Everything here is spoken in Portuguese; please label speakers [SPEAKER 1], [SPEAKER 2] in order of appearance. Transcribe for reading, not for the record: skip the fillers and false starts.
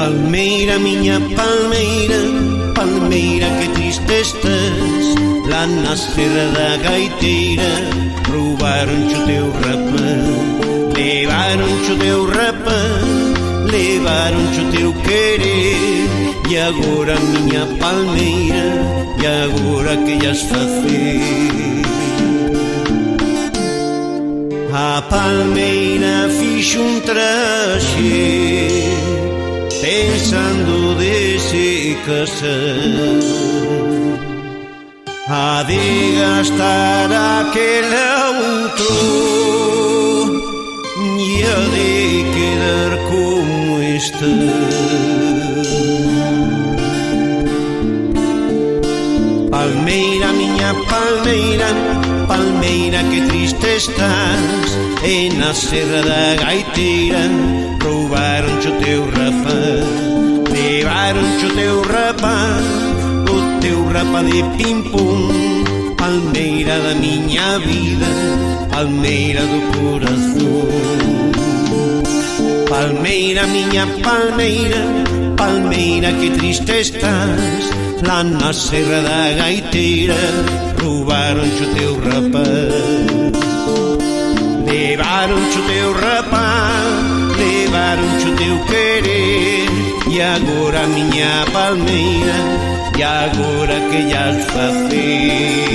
[SPEAKER 1] Palmeira, miña palmeira, palmeira que triste estás. Lá na serra da gaiteira roubaron-te o teu rapaz. Levaron-te o teu rapaz, levaron-te o teu querer. E agora miña palmeira, e agora que ias facer? A palmeira fixo un traxe pensando de se casar. Ha de gastar aquel outro e ha de quedar como está. Palmeira, miña palmeira, palmeira que triste estás. E na serra da gaiteira roubaron-te o teu rapaz. Levaron-te o teu rapaz, o teu rapaz de pim-pum. Palmeira da miña vida, palmeira do corazón. Palmeira, miña palmeira, palmeira que triste estás. Lá na serra da gaiteira roubaron-te o teu rapaz. Levaron-te o teu rapaz, levaron-te o teu querer. E agora miña palmeira, e agora que ias facer?